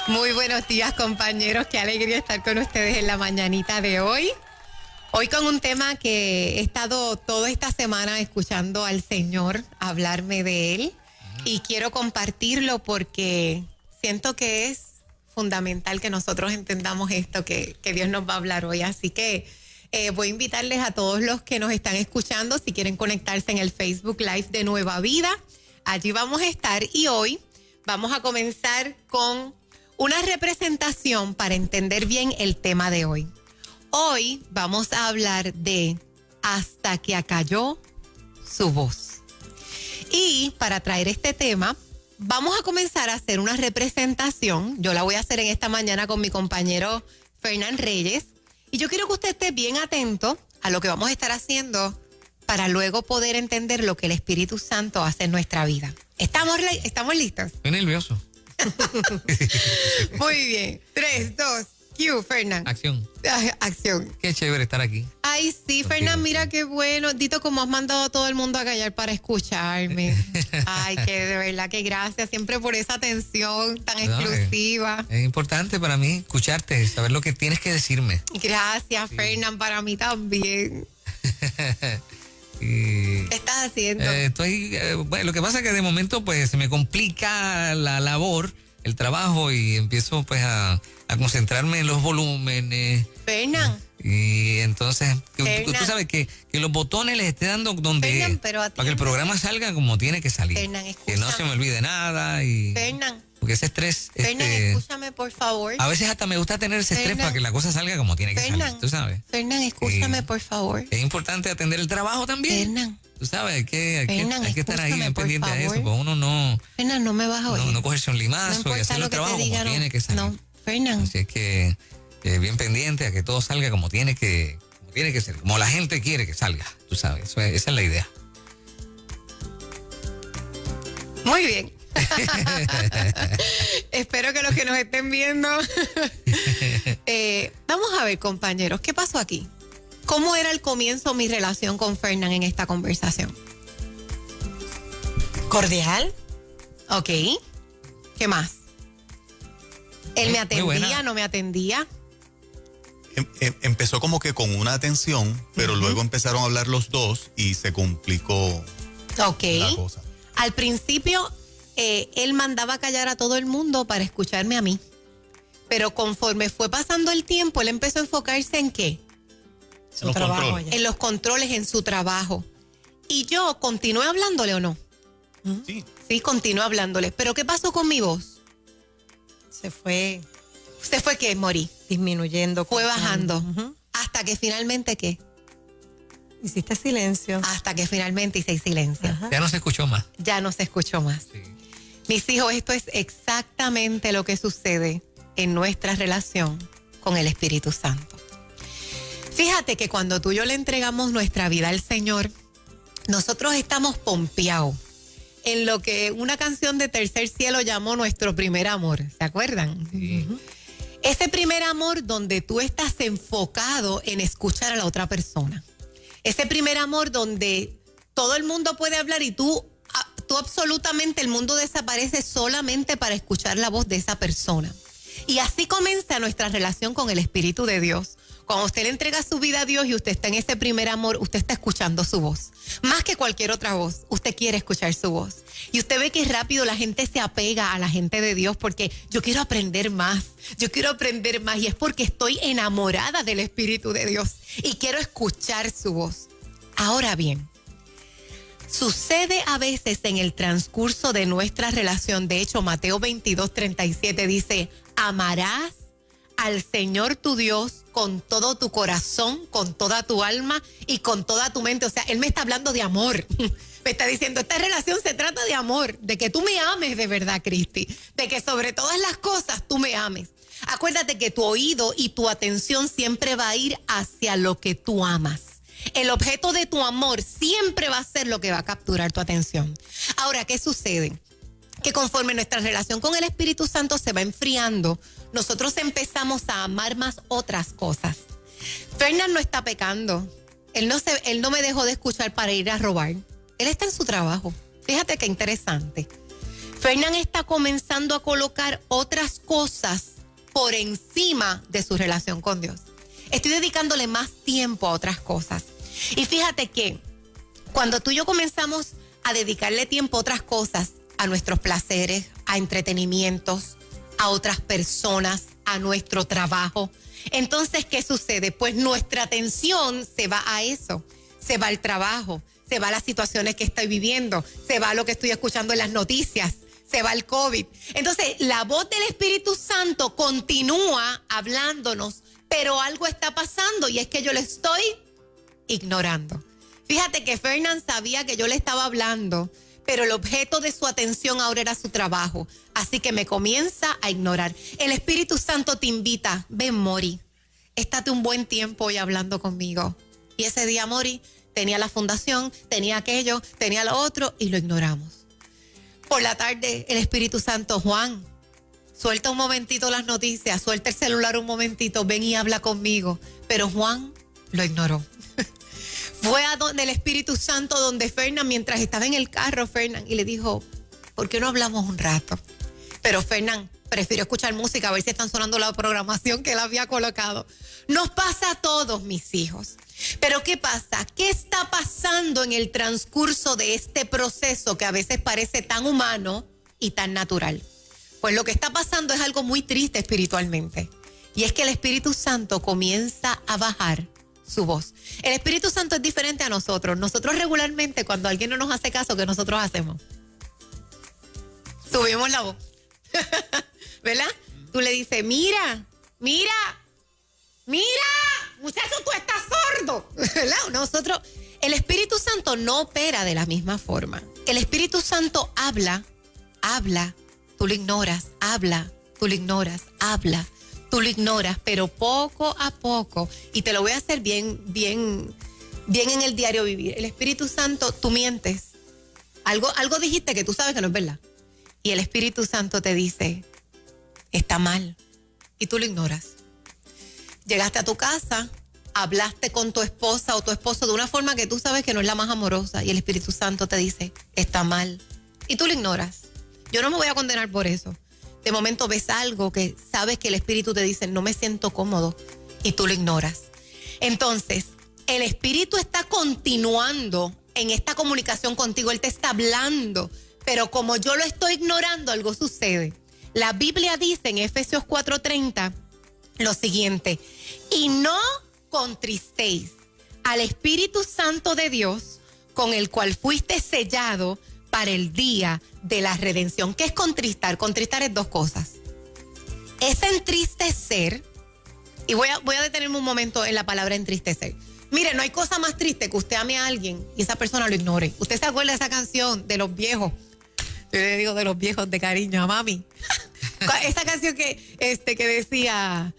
Muy buenos días, compañeros. Qué alegría estar con ustedes en la mañanita de hoy. Hoy con un tema que he estado toda esta semana escuchando al Señor hablarme de él y quiero compartirlo porque siento que es fundamental que nosotros entendamos esto que Dios nos va a hablar hoy. Así que voy a invitarles a todos los que nos están escuchando, si quieren conectarse en el Facebook Live de Nueva Vida, allí vamos a estar y hoy vamos a comenzar con una representación para entender bien el tema de hoy. Hoy vamos a hablar de hasta que acalló su voz. Y para traer este tema, vamos a comenzar a hacer una representación. Yo la voy a hacer en esta mañana con mi compañero Fernán Reyes. Y yo quiero que usted esté bien atento a lo que vamos a estar haciendo para luego poder entender lo que el Espíritu Santo hace en nuestra vida. ¿Estamos listos? Estoy nervioso. Muy bien. 3, 2, Q, Fernán. Acción. Acción. Qué chévere estar aquí. Ay, sí, Fernán, mira qué bueno. Dito, como has mandado a todo el mundo a callar para escucharme. Ay, que de verdad que gracias siempre por esa atención tan exclusiva. Es importante para mí escucharte, saber lo que tienes que decirme. Gracias, sí. Fernán, para mí también. ¿Qué estás haciendo? Bueno, lo que pasa es que de momento pues se me complica la labor, el trabajo y empiezo pues a concentrarme en los volúmenes. Fernán. Y entonces, tú sabes que los botones les esté dando donde Fernán, para que el programa salga como tiene que salir. Fernán, escúchame. Que no se me olvide nada y Fernán. porque ese estrés. Fernán, escúchame, por favor. A veces hasta me gusta tener ese estrés para que la cosa salga como tiene que salir, tú sabes. Fernán, escúchame, por favor. Es importante atender el trabajo también. Fernán. Tú sabes, hay que estar ahí pendiente a eso, porque uno no... Fernán, no me vas a oír. No cogerse un limazo y hacer el trabajo como tiene que salir. No, Fernán. Así es que bien pendiente a que todo salga como tiene que ser, como la gente quiere que salga, tú sabes, esa es la idea. Muy bien. Espero que los que nos estén viendo. Vamos a ver, compañeros, ¿qué pasó aquí? ¿Cómo era el comienzo mi relación con Fernán en esta conversación? Cordial. Ok. ¿Qué más? ¿Él me atendía, no me atendía? Empezó como que con una atención, pero luego empezaron a hablar los dos y se complicó la cosa. Al principio, él mandaba callar a todo el mundo para escucharme a mí. Pero conforme fue pasando el tiempo, él empezó a enfocarse ¿en qué? En los controles. En los controles, en su trabajo. Y yo, ¿continué hablándole o no? Sí. Sí, continué hablándole. ¿Pero qué pasó con mi voz? Se fue. ¿Se fue qué, Mori? Disminuyendo. Fue bajando. Hasta que finalmente, ¿qué? Hiciste silencio. Hasta que finalmente hice silencio. Ajá. Ya no se escuchó más. Ya no se escuchó más. Sí. Mis hijos, esto es exactamente lo que sucede en nuestra relación con el Espíritu Santo. Fíjate que cuando tú y yo le entregamos nuestra vida al Señor, nosotros estamos pompeados en lo que una canción de Tercer Cielo llamó nuestro primer amor. ¿Se acuerdan? Sí. Ese primer amor donde tú estás enfocado en escuchar a la otra persona. Ese primer amor donde todo el mundo puede hablar y tú absolutamente el mundo desaparece solamente para escuchar la voz de esa persona. Y así comienza nuestra relación con el Espíritu de Dios. Cuando usted le entrega su vida a Dios y usted está en ese primer amor, usted está escuchando su voz. Más que cualquier otra voz, usted quiere escuchar su voz. Y usted ve que rápido la gente se apega a la gente de Dios porque yo quiero aprender más. Y es porque estoy enamorada del Espíritu de Dios y quiero escuchar su voz. Ahora bien, sucede a veces en el transcurso de nuestra relación. De hecho, Mateo 22:37 dice, amarás al Señor tu Dios con todo tu corazón, con toda tu alma y con toda tu mente. O sea, Él me está hablando de amor. Me está diciendo, esta relación se trata de amor, de que tú me ames de verdad, Cristi, de que sobre todas las cosas tú me ames. Acuérdate que tu oído y tu atención siempre va a ir hacia lo que tú amas. El objeto de tu amor siempre va a ser lo que va a capturar tu atención. Ahora, ¿qué sucede? Que conforme nuestra relación con el Espíritu Santo se va enfriando, nosotros empezamos a amar más otras cosas. Fernán no está pecando. Él no me dejó de escuchar para ir a robar. Él está en su trabajo. Fíjate qué interesante. Fernán está comenzando comenzando a colocar otras cosas por encima de su relación con Dios. Estoy dedicándole más tiempo a otras cosas. Y fíjate que cuando tú y yo comenzamos a dedicarle tiempo a otras cosas, a nuestros placeres, a entretenimientos, a otras personas, a nuestro trabajo, entonces, ¿qué sucede? Pues nuestra atención se va a eso, se va al trabajo, se va a las situaciones que estoy viviendo, se va a lo que estoy escuchando en las noticias, se va al COVID. Entonces, la voz del Espíritu Santo continúa hablándonos, pero algo está pasando y es que yo le estoy ignorando. Fíjate que Fernán sabía que yo le estaba hablando, pero el objeto de su atención ahora era su trabajo. Así que me comienza a ignorar. El Espíritu Santo te invita, ven Mori, estate un buen tiempo hoy hablando conmigo. Y ese día Mori tenía la fundación, tenía aquello, tenía lo otro y lo ignoramos. Por la tarde el Espíritu Santo, Juan, suelta un momentito las noticias, suelta el celular un momentito, ven y habla conmigo. Pero Juan lo ignoró. Fue a donde el Espíritu Santo, donde Fernán, mientras estaba en el carro, Fernán, y le dijo, ¿por qué no hablamos un rato? Pero Fernán prefirió escuchar música, a ver si están sonando la programación que él había colocado. Nos pasa a todos, mis hijos. Pero ¿qué pasa? ¿Qué está pasando en el transcurso de este proceso que a veces parece tan humano y tan natural? Pues lo que está pasando es algo muy triste espiritualmente. Y es que el Espíritu Santo comienza a bajar su voz. El Espíritu Santo es diferente a nosotros. Nosotros regularmente, cuando alguien no nos hace caso, ¿qué nosotros hacemos? Subimos la voz. ¿Verdad? Tú le dices, mira, muchacho, tú estás sordo. ¿Verdad? El Espíritu Santo no opera de la misma forma. El Espíritu Santo habla, tú lo ignoras, habla, tú lo ignoras, habla, tú lo ignoras, pero poco a poco, y te lo voy a hacer bien en el diario vivir. El Espíritu Santo, tú mientes. Algo dijiste que tú sabes que no es verdad. Y el Espíritu Santo te dice, está mal. Y tú lo ignoras. Llegaste a tu casa, hablaste con tu esposa o tu esposo de una forma que tú sabes que no es la más amorosa. Y el Espíritu Santo te dice, está mal. Y tú lo ignoras. Yo no me voy a condenar por eso. De momento ves algo que sabes que el Espíritu te dice, no me siento cómodo. Y tú lo ignoras. Entonces, el Espíritu está continuando en esta comunicación contigo. Él te está hablando. Pero como yo lo estoy ignorando, algo sucede. La Biblia dice en Efesios 4:30 lo siguiente: y no contristéis al Espíritu Santo de Dios, con el cual fuiste sellado para el día de la redención. ¿Qué es contristar? Contristar es dos cosas. Es entristecer, y voy a detenerme un momento en la palabra entristecer. Mire, no hay cosa más triste que usted ame a alguien y esa persona lo ignore. ¿Usted se acuerda de esa canción de los viejos? Yo le digo de los viejos de cariño a mami. Esa canción que decía,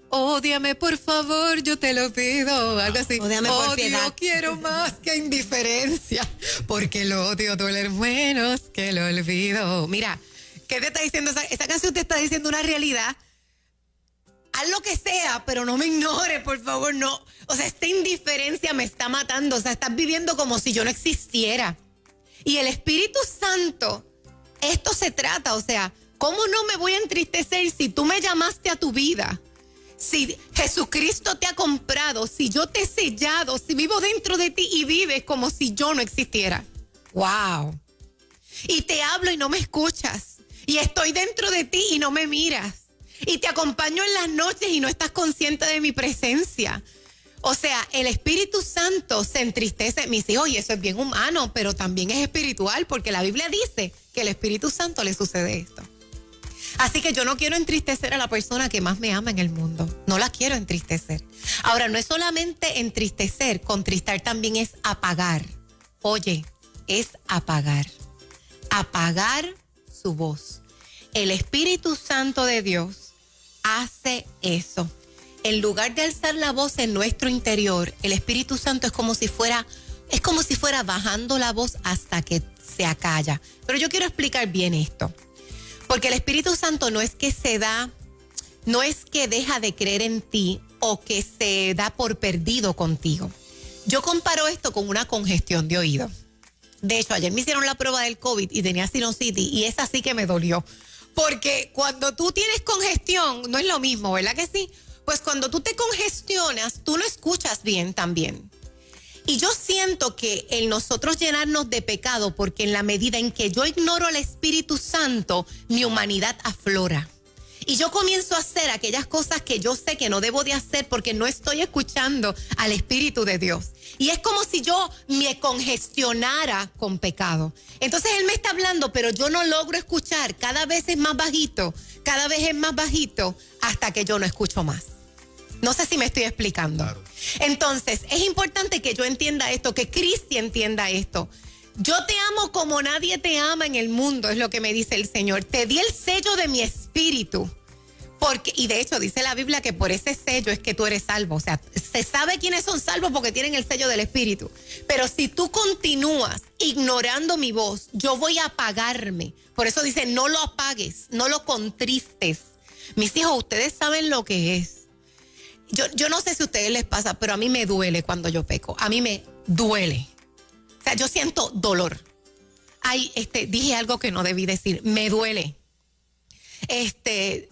ódiame por favor, yo te lo pido, algo así. Ódiame por piedad. Odio quiero más que indiferencia, porque el odio duele menos que el olvido. Mira, ¿qué te está diciendo? Esa canción te está diciendo una realidad. Haz lo que sea, pero no me ignore, por favor, no. O sea, esta indiferencia me está matando. O sea, estás viviendo como si yo no existiera. Y el Espíritu Santo, esto se trata, o sea, ¿cómo no me voy a entristecer si tú me llamaste a tu vida? Si Jesucristo te ha comprado, si yo te he sellado, si vivo dentro de ti y vives como si yo no existiera. ¡Wow! Y te hablo y no me escuchas. Y estoy dentro de ti y no me miras. Y te acompaño en las noches y no estás consciente de mi presencia. O sea, el Espíritu Santo se entristece. Mis hijos, y eso es bien humano, pero también es espiritual, porque la Biblia dice que al Espíritu Santo le sucede esto. Así que yo no quiero entristecer a la persona que más me ama en el mundo. No la quiero entristecer. Ahora, no es solamente entristecer, contristar también es apagar. Oye, es apagar. Apagar su voz. El Espíritu Santo de Dios hace eso. En lugar de alzar la voz en nuestro interior, el Espíritu Santo es como si fuera bajando la voz hasta que se acalla. Pero yo quiero explicar bien esto. Porque el Espíritu Santo no es que deja de creer en ti o que se da por perdido contigo. Yo comparo esto con una congestión de oído. De hecho, ayer me hicieron la prueba del COVID y tenía sinusitis y esa sí que me dolió. Porque cuando tú tienes congestión, no es lo mismo, ¿verdad que sí? Pues cuando tú te congestionas, tú no escuchas bien también. Y yo siento que el nosotros llenarnos de pecado, porque en la medida en que yo ignoro al Espíritu Santo, mi humanidad aflora. Y yo comienzo a hacer aquellas cosas que yo sé que no debo de hacer porque no estoy escuchando al Espíritu de Dios. Y es como si yo me congestionara con pecado. Entonces Él me está hablando, pero yo no logro escuchar. Cada vez es más bajito, cada vez es más bajito, hasta que yo no escucho más. No sé si me estoy explicando. Claro. Entonces, es importante que yo entienda esto, que Cristi entienda esto. Yo te amo como nadie te ama en el mundo, es lo que me dice el Señor. Te di el sello de mi espíritu. Y de hecho dice la Biblia que por ese sello es que tú eres salvo. O sea, se sabe quiénes son salvos porque tienen el sello del espíritu. Pero si tú continúas ignorando mi voz, yo voy a apagarme. Por eso dice, no lo apagues, no lo contristes. Mis hijos, ustedes saben lo que es. Yo no sé si a ustedes les pasa, pero a mí me duele cuando yo peco. A mí me duele. O sea, yo siento dolor. Ay, dije algo que no debí decir. Me duele.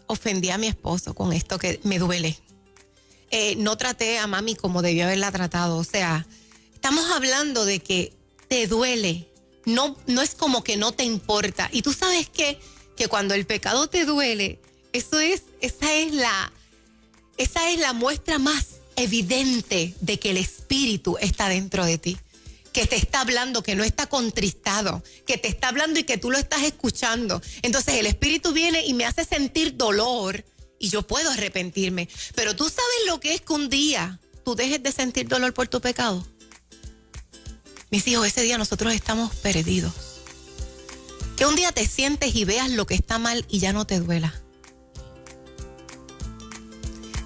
Ofendí a mi esposo con esto que me duele. No traté a mami como debió haberla tratado. O sea, estamos hablando de que te duele. No es como que no te importa. Y tú sabes que cuando el pecado te duele, esa es la muestra más evidente de que el Espíritu está dentro de ti, que te está hablando, que no está contristado, que te está hablando y que tú lo estás escuchando. Entonces el Espíritu viene y me hace sentir dolor y yo puedo arrepentirme. Pero tú sabes lo que es que un día tú dejes de sentir dolor por tu pecado. Mis hijos, ese día nosotros estamos perdidos. Que un día te sientes y veas lo que está mal y ya no te duela.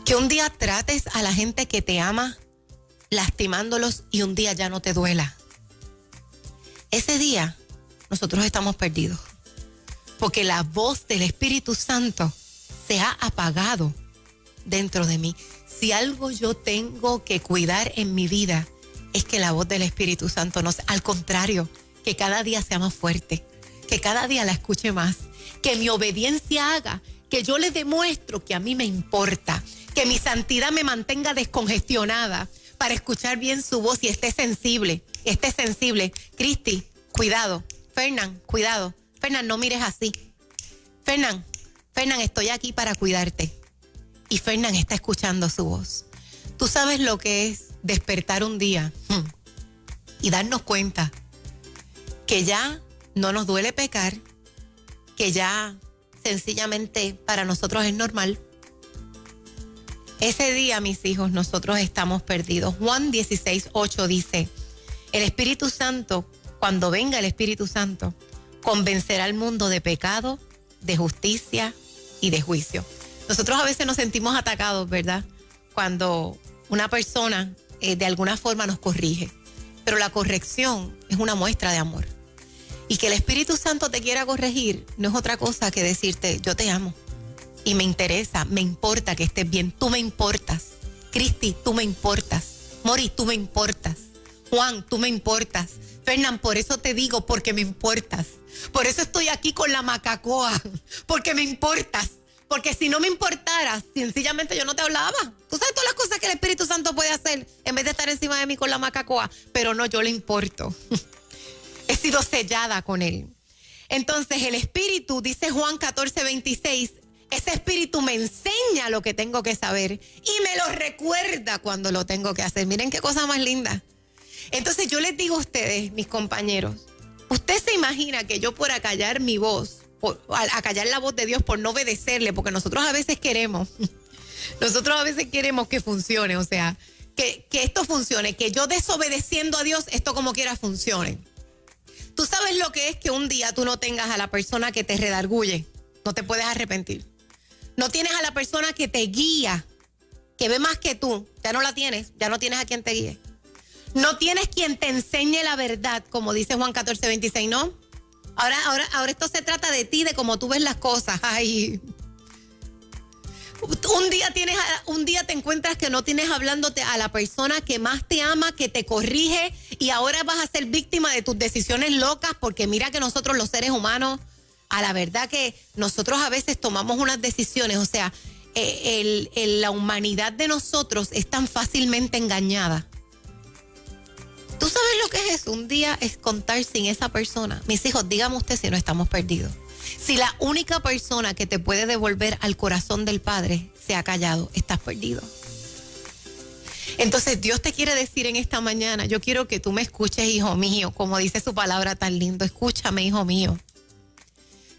Que un día trates a la gente que te ama lastimándolos y un día ya no te duela. Ese día nosotros estamos perdidos. Porque la voz del Espíritu Santo se ha apagado dentro de mí. Si algo yo tengo que cuidar en mi vida es que la voz del Espíritu Santo no sea, al contrario, que cada día sea más fuerte, que cada día la escuche más, que mi obediencia haga, que yo le demuestro que a mí me importa, que mi santidad me mantenga descongestionada para escuchar bien su voz y esté sensible. Cristi, cuidado. Fernán, cuidado. Fernán, no mires así. Fernán, estoy aquí para cuidarte. Y Fernán está escuchando su voz. Tú sabes lo que es despertar un día y darnos cuenta que ya no nos duele pecar, que ya sencillamente para nosotros es normal. Ese día, mis hijos, nosotros estamos perdidos. Juan 16:8 dice, el Espíritu Santo, cuando venga el Espíritu Santo, convencerá al mundo de pecado, de justicia y de juicio. Nosotros a veces nos sentimos atacados, ¿verdad? Cuando una persona de alguna forma nos corrige. Pero la corrección es una muestra de amor. Y que el Espíritu Santo te quiera corregir no es otra cosa que decirte, yo te amo. Y me interesa, me importa que estés bien. Tú me importas. Cristi, tú me importas. Mori, tú me importas. Juan, tú me importas. Fernán, por eso te digo, porque me importas. Por eso estoy aquí con la macacoa. Porque me importas. Porque si no me importaras, sencillamente yo no te hablaba. Tú sabes todas las cosas que el Espíritu Santo puede hacer en vez de estar encima de mí con la macacoa. Pero no, yo le importo. He sido sellada con él. Entonces el Espíritu, dice Juan 14:26, ese Espíritu me enseña lo que tengo que saber y me lo recuerda cuando lo tengo que hacer. Miren qué cosa más linda. Entonces yo les digo a ustedes, mis compañeros, ¿usted se imagina que yo por acallar mi voz, acallar la voz de Dios por no obedecerle? Porque nosotros a veces queremos que funcione, o sea, que esto funcione, que yo desobedeciendo a Dios, esto como quiera funcione. Tú sabes lo que es que un día tú no tengas a la persona que te redarguye, no te puedes arrepentir. No tienes a la persona que te guía, que ve más que tú, ya no la tienes, ya no tienes a quien te guíe. No tienes quien te enseñe la verdad, como dice Juan 14:26, ¿no? Ahora esto se trata de ti, de cómo tú ves las cosas. Ay. Un día te encuentras encuentras que no tienes hablándote a la persona que más te ama, que te corrige, y ahora vas a ser víctima de tus decisiones locas, porque mira que nosotros los seres humanos, a la verdad que nosotros a veces tomamos unas decisiones, o sea, la humanidad de nosotros es tan fácilmente engañada. ¿Tú sabes lo que es eso? Un día es contar sin esa persona. Mis hijos, dígame usted si no estamos perdidos. Si la única persona que te puede devolver al corazón del Padre se ha callado, estás perdido. Entonces Dios te quiere decir en esta mañana, yo quiero que tú me escuches, hijo mío, como dice su palabra tan lindo. Escúchame, hijo mío.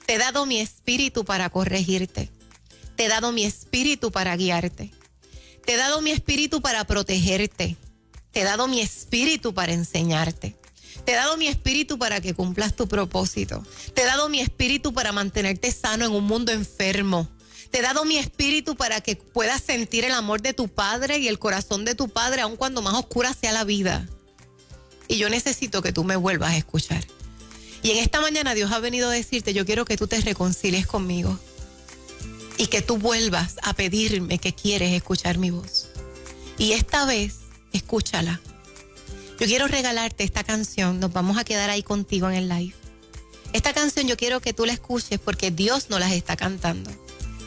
Te he dado mi espíritu para corregirte. Te he dado mi espíritu para guiarte. Te he dado mi espíritu para protegerte. Te he dado mi espíritu para enseñarte. Te he dado mi espíritu para que cumplas tu propósito. Te he dado mi espíritu para mantenerte sano en un mundo enfermo. Te he dado mi espíritu para que puedas sentir el amor de tu Padre y el corazón de tu Padre, aun cuando más oscura sea la vida. Y yo necesito que tú me vuelvas a escuchar. Y en esta mañana Dios ha venido a decirte, yo quiero que tú te reconcilies conmigo. Y que tú vuelvas a pedirme que quieres escuchar mi voz. Y esta vez, escúchala. Yo quiero regalarte esta canción. Nos vamos a quedar ahí contigo en el live. Esta canción yo quiero que tú la escuches porque Dios nos la está cantando.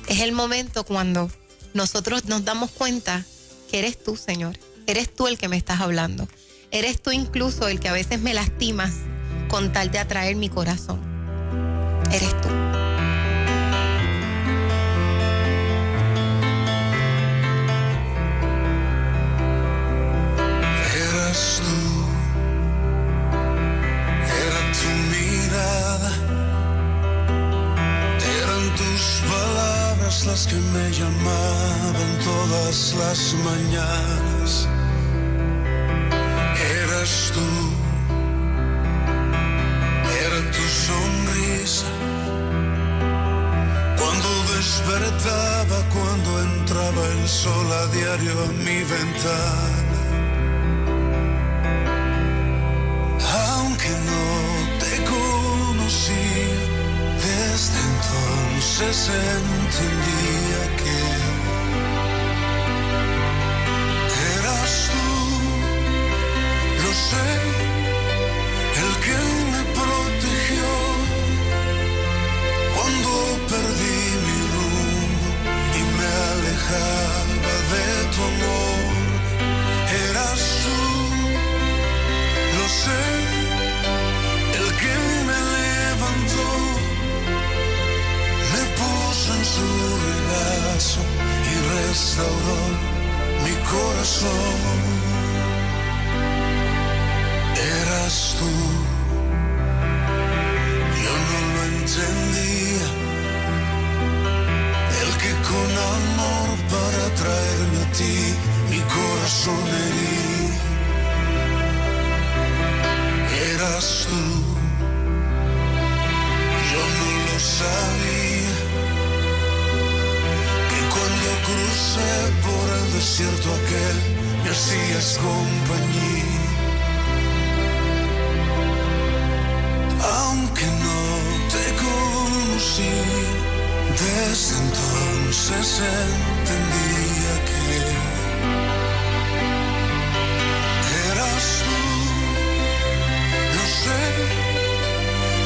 Es el momento cuando nosotros nos damos cuenta que eres tú, Señor. Eres tú el que me estás hablando. Eres tú incluso el que a veces me lastimas con tal de atraer mi corazón. Eres tú. Las que me llamaban todas las mañanas. Eras tú, era tu sonrisa. Cuando despertaba, cuando entraba el sol a diario a mi ventana. Aunque no te conocí, desde entonces entendía que eras tú, lo sé, el que me protegió cuando perdí mi rumbo y me alejaba de tu amor. Eras tú, lo sé, el que me levantó, me puso en su regazo y restauró mi corazón. Eras tú, yo no lo entendía, el que con amor para traerme a ti mi corazón hería. Eras tú, yo no lo sabía, que cuando crucé por el desierto aquel me hacías compañía. Aunque no te conocí, desde entonces entendía que eras tú, lo sé,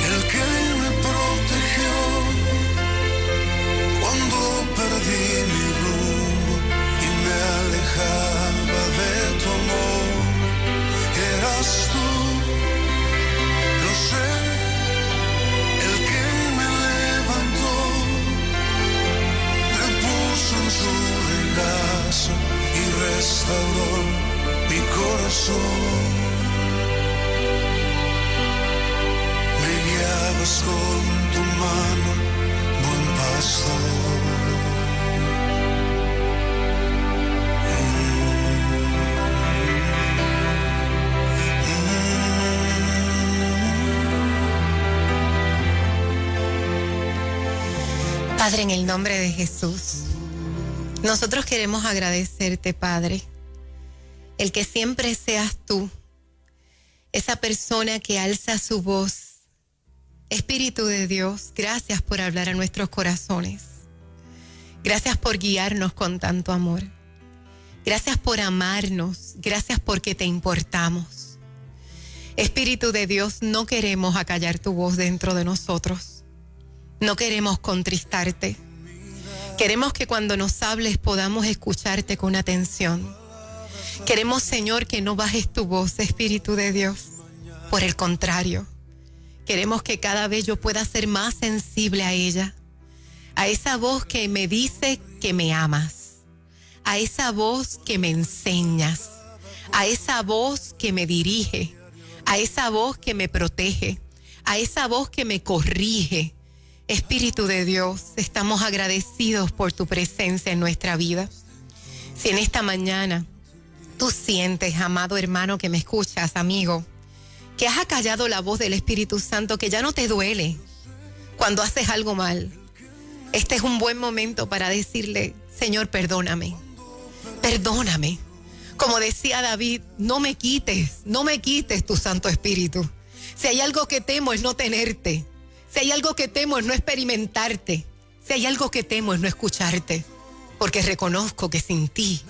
el que me protegió cuando perdí mi rumbo y me alejaba de tu amor. Eras tú, lo sé, el que me levantó, me puso en su regazo y restauró mi corazón. Me guiabas con tu mano, buen pastor. Padre, en el nombre de Jesús, nosotros queremos agradecerte, Padre, el que siempre seas tú, esa persona que alza su voz. Espíritu de Dios, gracias por hablar a nuestros corazones. Gracias por guiarnos con tanto amor. Gracias por amarnos. Gracias porque te importamos. Espíritu de Dios, no queremos acallar tu voz dentro de nosotros. No queremos contristarte. Queremos que cuando nos hables podamos escucharte con atención. Queremos, Señor, que no bajes tu voz, Espíritu de Dios. Por el contrario, queremos que cada vez yo pueda ser más sensible a ella. A esa voz que me dice que me amas. A esa voz que me enseñas. A esa voz que me dirige. A esa voz que me protege. A esa voz que me corrige. Espíritu de Dios, estamos agradecidos por tu presencia en nuestra vida. Si en esta mañana tú sientes, amado hermano que me escuchas, amigo, que has acallado la voz del Espíritu Santo, que ya no te duele cuando haces algo mal, este es un buen momento para decirle: Señor, perdóname, perdóname. Como decía David, no me quites tu Santo Espíritu. Si hay algo que temo es no tenerte. Si hay algo que temo es no experimentarte. Si hay algo que temo es no escucharte. Porque reconozco que sin ti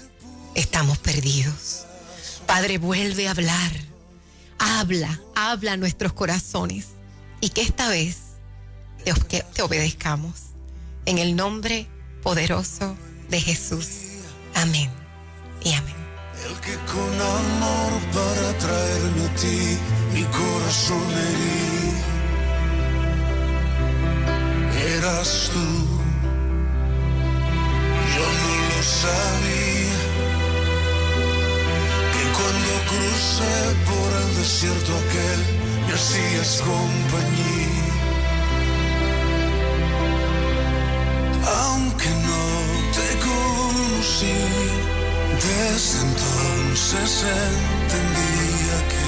estamos perdidos. Padre, vuelve a hablar. Habla a nuestros corazones. Y que esta vez te obedezcamos. En el nombre poderoso de Jesús. Amén y amén. El que con amor para traerme a ti mi corazón herí, eras tú. Yo no lo sabía, que cuando crucé por el desierto aquel me hacías compañía. Aunque no te conocí, desde entonces entendía que